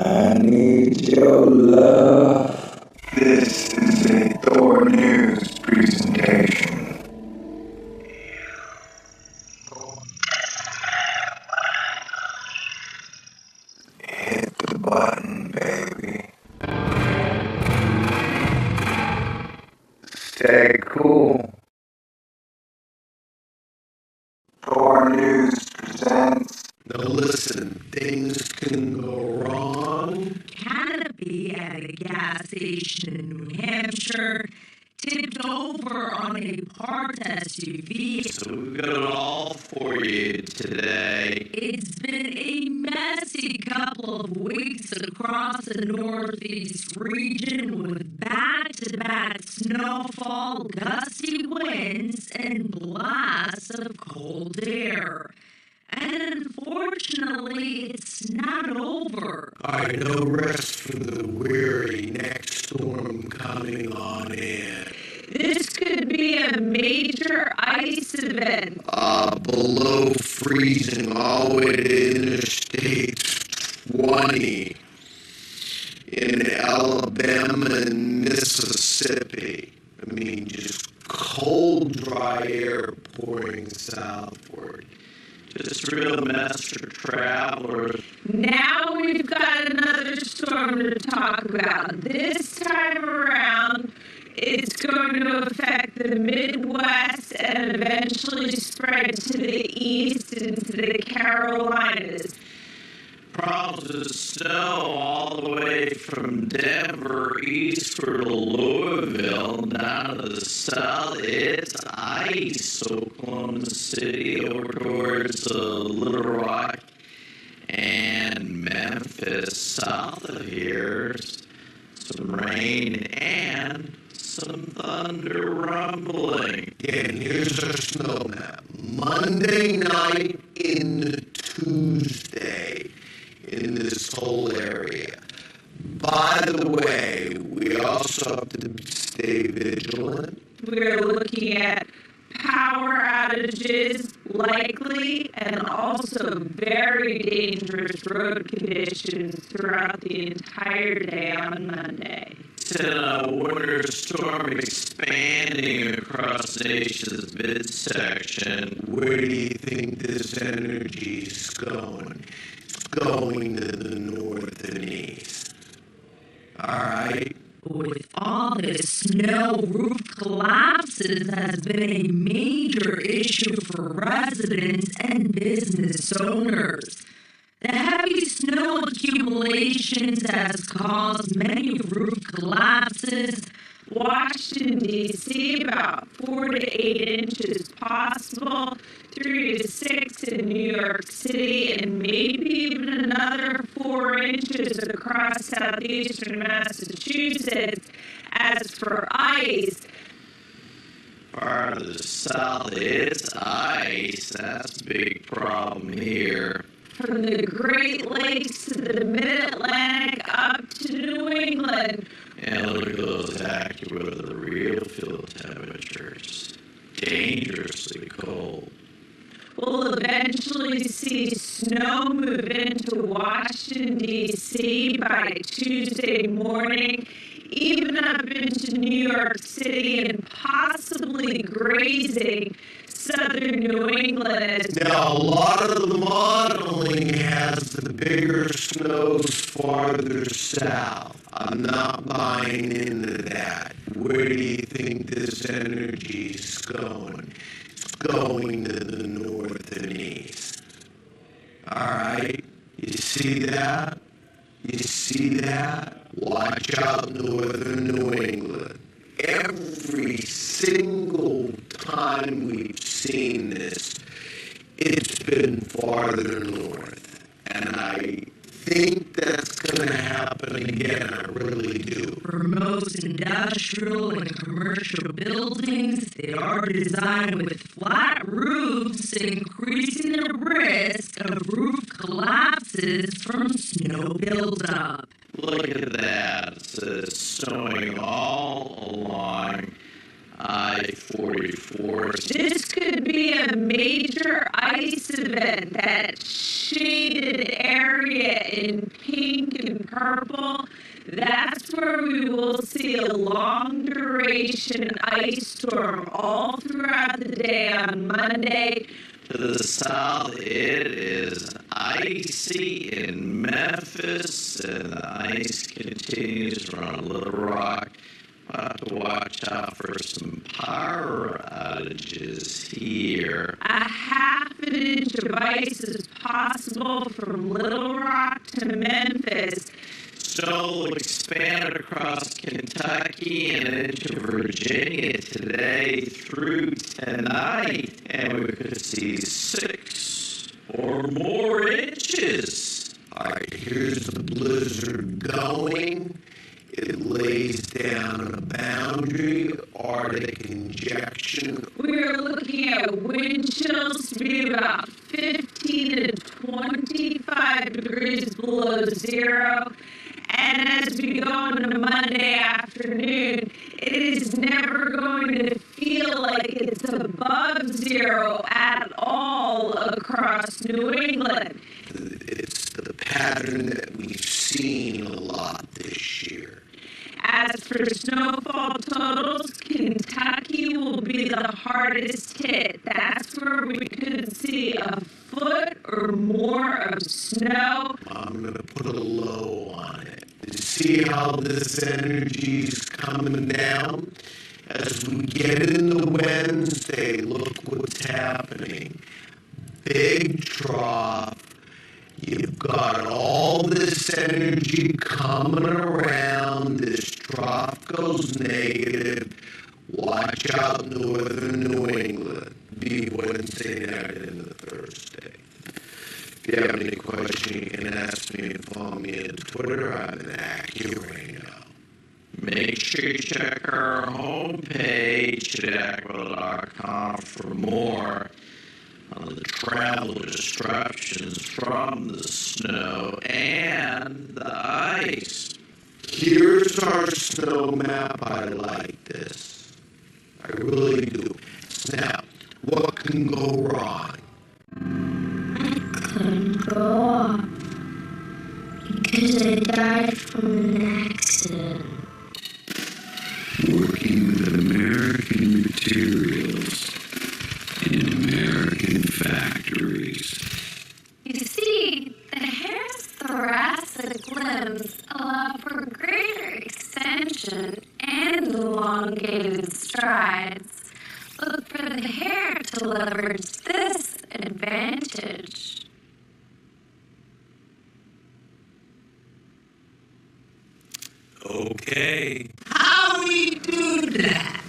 I need your love. This is a Thor News presentation. Hit the button, baby. Stay cool. Thor News presents. Now listen, things can go wrong. Canopy at a gas station in New Hampshire tipped over on a parked SUV. So we've got it all for you today. It's been a messy couple of weeks across the Northeast region with back-to-back snowfall, gusty winds, and blasts of cold air. And unfortunately, it's not over. I no rest for the weary. Next storm coming on in. This could be a major ice event. Below freezing all the way to Interstate 20 in Alabama and Mississippi. I mean, just cold, dry air pouring southward. Just real mess for travelers. Now we've got another storm to talk about. This time around, it's going to affect the Midwest and eventually spread to the east into the Carolinas. Problems with snow all the way from Denver eastward to Louisville down to the south. It's ice. Oklahoma City over towards Little Rock and Memphis. South of here, some rain and some thunder rumbling. And here's our snow map. Monday night into Tuesday in this whole area. By the way, we also have to stay vigilant. We're looking at power outages, likely, and also very dangerous road conditions throughout the entire day on Monday. It's a winter storm expanding across the nation's midsection. Where do you think this energy's going? It's going to the north and east. All right? With all this snow, roof collapses has been a major issue for residents and business owners. The heavy snow accumulations has caused many roof collapses. Washington, D.C., about 4 to 8 inches possible, 3 to 6 in New York City, and maybe even another 4 inches across southeastern Massachusetts. As for ice, part of the south, it's ice. That's a big problem here. from the Great Lakes to the Mid-Atlantic up to New England. And look at those AccuWeather real field temperatures. Dangerously cold. We'll eventually see snow move into Washington, D.C. by Tuesday morning, even up into New York City and possibly grazing southern New England. Now, a lot of the modeling has the bigger snows farther south. I'm not buying into that. Where do you think this energy's going? It's going to the north and east. All right? You see that? You see that? Watch out, northern New England. Every single time we've seen this, it's been farther north. And I think that's going to happen again. I really do. For most industrial and commercial buildings, they are designed with flat roofs, increasing the risk of roof collapses from snow buildup. Look at that. It's snowing all along I-44. This could be a major ice event. That shaded area in pink and purple, that's where we will see a long duration ice storm all throughout the day on Monday. To the south, it is icy in Memphis, and the ice continues around Little Rock. We'll have to watch out for some power outages here. A half an inch of ice is possible from Little Rock to Memphis. Snow will expand across Kentucky and into Virginia today through tonight, and we could see 6 or more inches. All right, here's the blizzard going. It lays down a boundary, Arctic injection. We're looking at wind chills to be about 15 to 25 degrees below zero. And as we go into Monday afternoon, it is never going to feel like it's above zero at all across New England. It's the pattern that we've seen a lot this year. As for snowfall totals, Kentucky will be the hardest hit. That's where we could see a foot or more of snow. I'm going to put a low on it. You see how this energy's coming down? As we get into Wednesday, look what's happening. Big trough. You've got all this energy coming around. This trough goes negative. Watch out, northern New England. Be Wednesday night into Thursday. If you have any questions, you can ask me and follow me on Twitter. I'm an AccuRhino. Make sure you check our homepage at acquil.com for more on the travel disruptions from the snow and the ice. Here's our snow map. I like this. I really do. Now, what can go wrong? Couldn't go off because I died from an accident. Working with American materials in American factories. You see, the hare's thoracic limbs allow for greater extension and elongated strides. Look for the hare to leverage this advantage. Okay. How we do that?